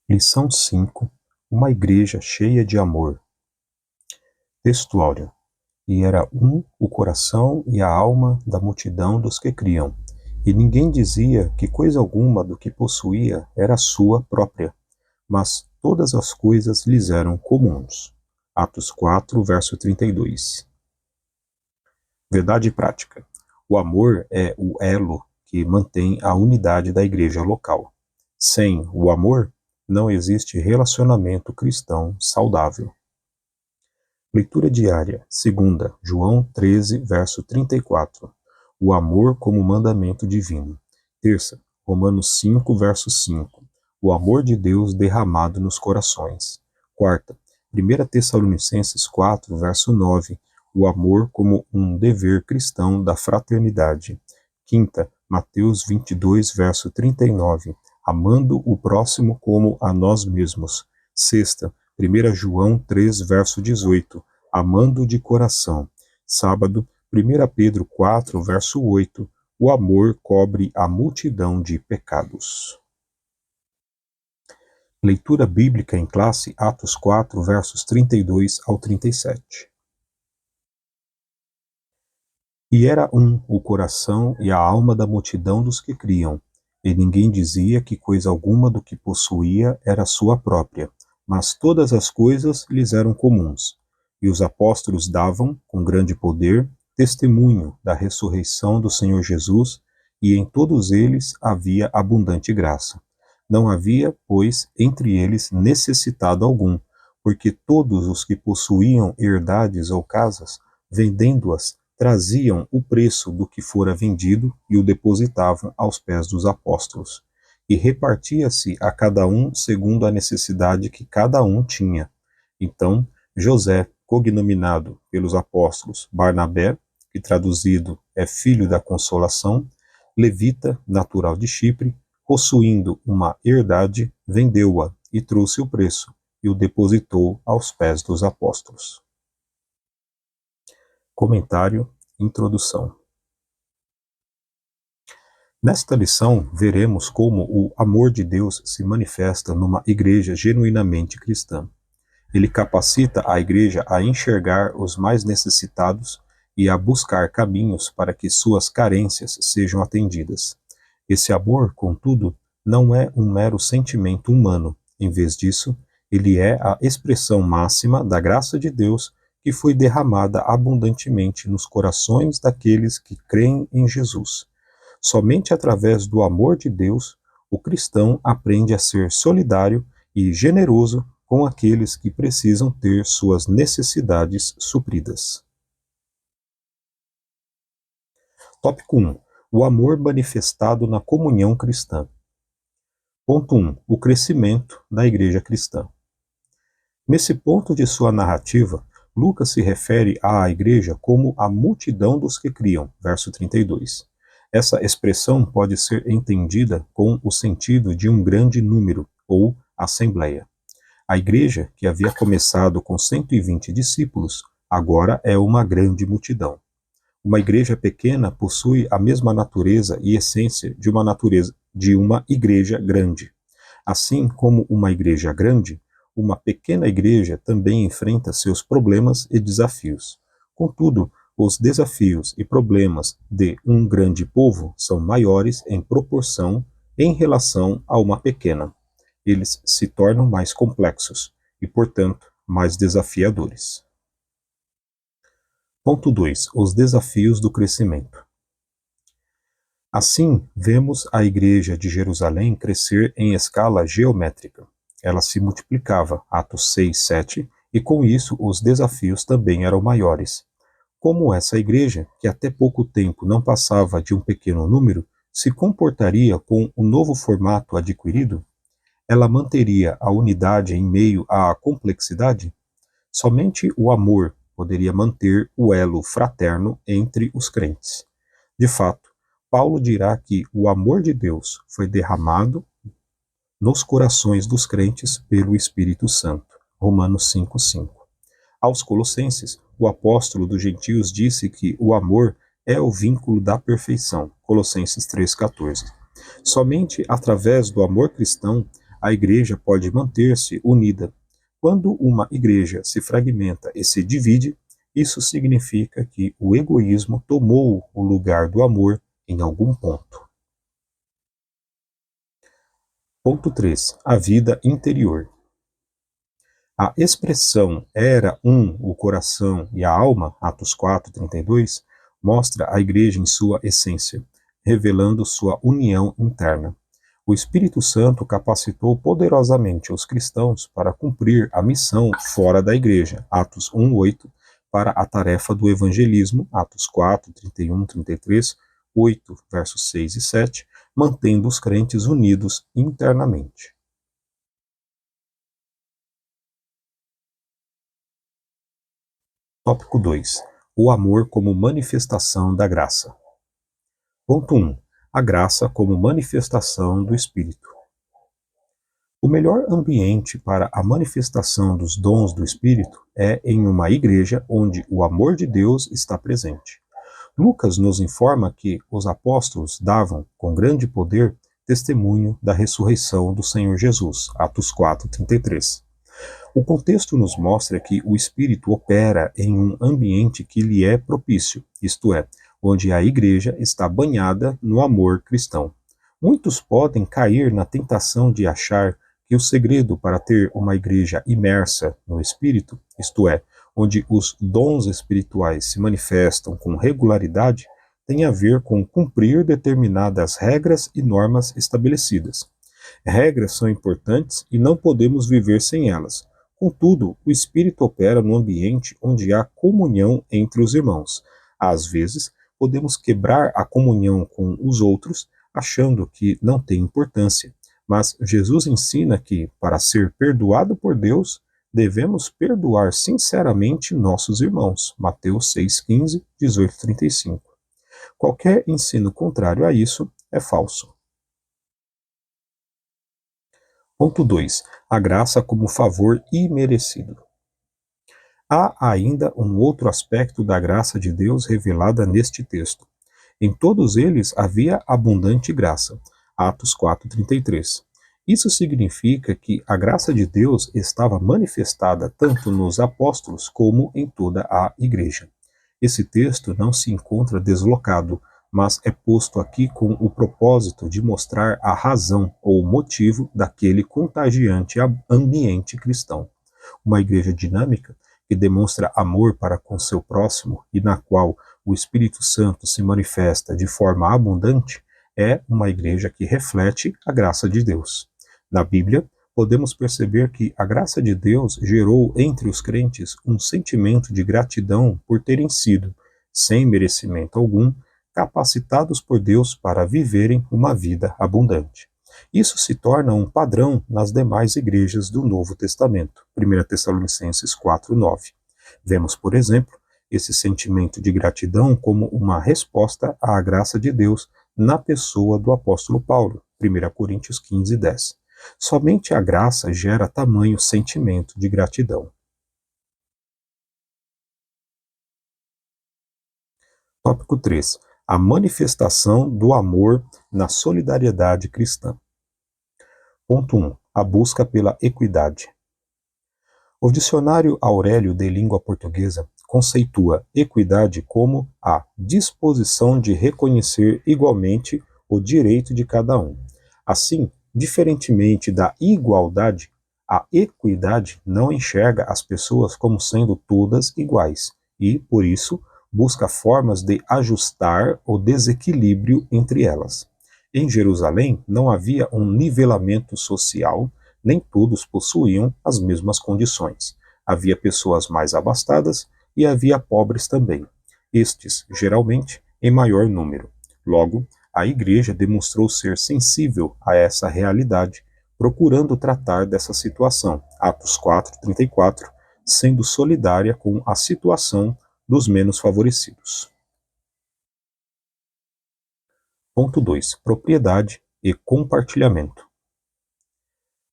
Lição 5. Uma igreja cheia de amor. Texto áureo. E era o coração e a alma da multidão dos que criam. E ninguém dizia que coisa alguma do que possuía era sua própria, mas todas as coisas lhes eram comuns. Atos 4, verso 32. Verdade prática. O amor é o elo que mantém a unidade da igreja local. Sem o amor, não existe relacionamento cristão saudável. Leitura diária, segunda, João 13, verso 34. O amor como mandamento divino. Terça, Romanos 5, verso 5. O amor de Deus derramado nos corações. Quarta, 1 Tessalonicenses 4, verso 9. O amor como um dever cristão da fraternidade. Quinta, Mateus 22, verso 39. Amando o próximo como a nós mesmos. Sexta, 1 João 3, verso 18. Amando de coração. Sábado, 1 Pedro 4, verso 8. O amor cobre a multidão de pecados. Leitura bíblica em classe, Atos 4, versos 32 ao 37. E era o coração e a alma da multidão dos que criam, e ninguém dizia que coisa alguma do que possuía era sua própria, mas todas as coisas lhes eram comuns. E os apóstolos davam, com grande poder, testemunho da ressurreição do Senhor Jesus, e em todos eles havia abundante graça. Não havia, pois, entre eles necessitado algum, porque todos os que possuíam herdades ou casas, vendendo-as, traziam o preço do que fora vendido e o depositavam aos pés dos apóstolos. E repartia-se a cada um segundo a necessidade que cada um tinha. Então, José, cognominado pelos apóstolos Barnabé, que traduzido é filho da consolação, levita, natural de Chipre, possuindo uma herdade, vendeu-a e trouxe o preço e o depositou aos pés dos apóstolos. Comentário, introdução. Nesta lição, veremos como o amor de Deus se manifesta numa igreja genuinamente cristã. Ele capacita a igreja a enxergar os mais necessitados e a buscar caminhos para que suas carências sejam atendidas. Esse amor, contudo, não é um mero sentimento humano. Em vez disso, ele é a expressão máxima da graça de Deus que foi derramada abundantemente nos corações daqueles que creem em Jesus. Somente através do amor de Deus, o cristão aprende a ser solidário e generoso com aqueles que precisam ter suas necessidades supridas. Tópico 1. O amor manifestado na comunhão cristã. Ponto 1. O crescimento da igreja cristã. Nesse ponto de sua narrativa, Lucas se refere à igreja como a multidão dos que criam, verso 32. Essa expressão pode ser entendida com o sentido de um grande número, ou assembleia. A igreja, que havia começado com 120 discípulos, agora é uma grande multidão. Uma igreja pequena possui a mesma natureza e essência de uma igreja grande. Assim como uma igreja grande, uma pequena igreja também enfrenta seus problemas e desafios. Contudo, os desafios e problemas de um grande povo são maiores em proporção em relação a uma pequena. Eles se tornam mais complexos e, portanto, mais desafiadores. Ponto 2. Os desafios do crescimento. Assim, vemos a igreja de Jerusalém crescer em escala geométrica. Ela se multiplicava, Atos 6, 7, e com isso os desafios também eram maiores. Como essa igreja, que até pouco tempo não passava de um pequeno número, se comportaria com o novo formato adquirido? Ela manteria a unidade em meio à complexidade? Somente o amor poderia manter o elo fraterno entre os crentes. De fato, Paulo dirá que o amor de Deus foi derramado nos corações dos crentes pelo Espírito Santo. Romanos 5:5. Aos Colossenses, o apóstolo dos gentios disse que o amor é o vínculo da perfeição. Colossenses 3:14. Somente através do amor cristão, a igreja pode manter-se unida. Quando uma igreja se fragmenta e se divide, isso significa que o egoísmo tomou o lugar do amor em algum ponto. Ponto 3. A vida interior. A expressão era um o coração e a alma, Atos 4:32, mostra a igreja em sua essência, revelando sua união interna. O Espírito Santo capacitou poderosamente os cristãos para cumprir a missão fora da igreja, Atos 1:8, para a tarefa do evangelismo, Atos 4:31, 33, 8, versos 6 e 7, mantendo os crentes unidos internamente. Tópico 2. O amor como manifestação da graça. Ponto 1. A graça como manifestação do Espírito. O melhor ambiente para a manifestação dos dons do Espírito é em uma igreja onde o amor de Deus está presente. Lucas nos informa que os apóstolos davam, com grande poder, testemunho da ressurreição do Senhor Jesus, Atos 4:33. O contexto nos mostra que o Espírito opera em um ambiente que lhe é propício, isto é, onde a igreja está banhada no amor cristão. Muitos podem cair na tentação de achar que o segredo para ter uma igreja imersa no Espírito, isto é, onde os dons espirituais se manifestam com regularidade, tem a ver com cumprir determinadas regras e normas estabelecidas. Regras são importantes e não podemos viver sem elas. Contudo, o Espírito opera no ambiente onde há comunhão entre os irmãos. Às vezes, podemos quebrar a comunhão com os outros, achando que não tem importância. Mas Jesus ensina que, para ser perdoado por Deus, devemos perdoar sinceramente nossos irmãos. Mateus 6,15, 18:35. Qualquer ensino contrário a isso é falso. Ponto 2. A graça como favor imerecido. Há ainda um outro aspecto da graça de Deus revelada neste texto. Em todos eles havia abundante graça. Atos 4:33. Isso significa que a graça de Deus estava manifestada tanto nos apóstolos como em toda a igreja. Esse texto não se encontra deslocado, mas é posto aqui com o propósito de mostrar a razão ou motivo daquele contagiante ambiente cristão. Uma igreja dinâmica que demonstra amor para com seu próximo e na qual o Espírito Santo se manifesta de forma abundante é uma igreja que reflete a graça de Deus. Na Bíblia, podemos perceber que a graça de Deus gerou entre os crentes um sentimento de gratidão por terem sido, sem merecimento algum, capacitados por Deus para viverem uma vida abundante. Isso se torna um padrão nas demais igrejas do Novo Testamento, 1 Tessalonicenses 4:9. Vemos, por exemplo, esse sentimento de gratidão como uma resposta à graça de Deus na pessoa do apóstolo Paulo, 1 Coríntios 15:10. Somente a graça gera tamanho sentimento de gratidão. Tópico 3. A manifestação do amor na solidariedade cristã. Ponto 1. A busca pela equidade. O dicionário Aurélio de Língua Portuguesa conceitua equidade como a disposição de reconhecer igualmente o direito de cada um. Assim, diferentemente da igualdade, a equidade não enxerga as pessoas como sendo todas iguais e, por isso, busca formas de ajustar o desequilíbrio entre elas. Em Jerusalém não havia um nivelamento social, nem todos possuíam as mesmas condições. Havia pessoas mais abastadas e havia pobres também. Estes, geralmente, em maior número. Logo, a igreja demonstrou ser sensível a essa realidade, procurando tratar dessa situação, Atos 4:34, sendo solidária com a situação dos menos favorecidos. Ponto 2. Propriedade e compartilhamento.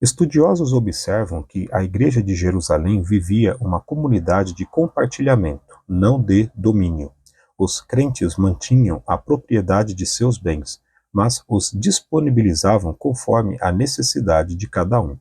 Estudiosos observam que a Igreja de Jerusalém vivia uma comunidade de compartilhamento, não de domínio. Os crentes mantinham a propriedade de seus bens, mas os disponibilizavam conforme a necessidade de cada um.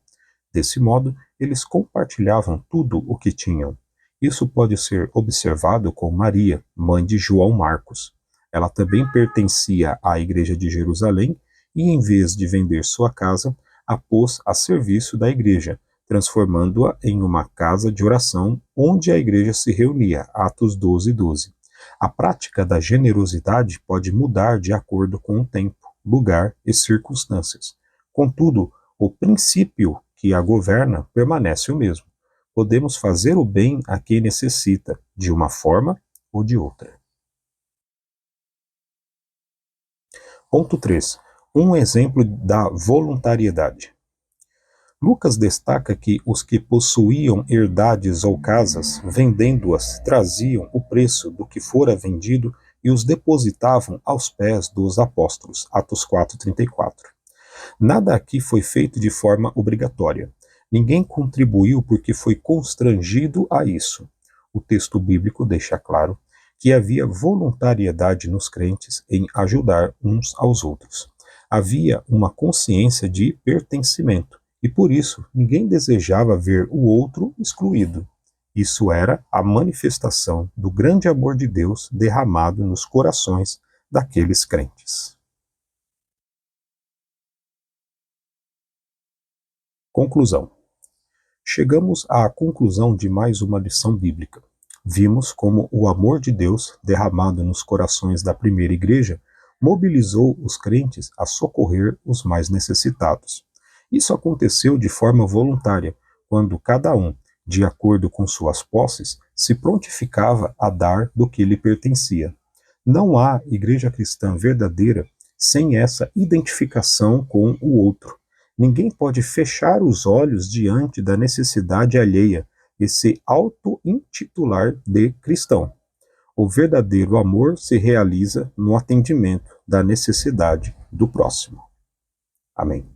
Desse modo, eles compartilhavam tudo o que tinham. Isso pode ser observado com Maria, mãe de João Marcos. Ela também pertencia à Igreja de Jerusalém e, em vez de vender sua casa, a pôs a serviço da igreja, transformando-a em uma casa de oração onde a igreja se reunia. Atos 12:12. A prática da generosidade pode mudar de acordo com o tempo, lugar e circunstâncias. Contudo, o princípio que a governa permanece o mesmo. Podemos fazer o bem a quem necessita, de uma forma ou de outra. Ponto 3. Um exemplo da voluntariedade. Lucas destaca que os que possuíam herdades ou casas, vendendo-as, traziam o preço do que fora vendido e os depositavam aos pés dos apóstolos. Atos 4:34. Nada aqui foi feito de forma obrigatória. Ninguém contribuiu porque foi constrangido a isso. O texto bíblico deixa claro que havia voluntariedade nos crentes em ajudar uns aos outros. Havia uma consciência de pertencimento e por isso ninguém desejava ver o outro excluído. Isso era a manifestação do grande amor de Deus derramado nos corações daqueles crentes. Conclusão. Chegamos à conclusão de mais uma lição bíblica. Vimos como o amor de Deus, derramado nos corações da primeira igreja, mobilizou os crentes a socorrer os mais necessitados. Isso aconteceu de forma voluntária, quando cada um, de acordo com suas posses, se prontificava a dar do que lhe pertencia. Não há igreja cristã verdadeira sem essa identificação com o outro. Ninguém pode fechar os olhos diante da necessidade alheia e se auto-intitular de cristão. O verdadeiro amor se realiza no atendimento da necessidade do próximo. Amém.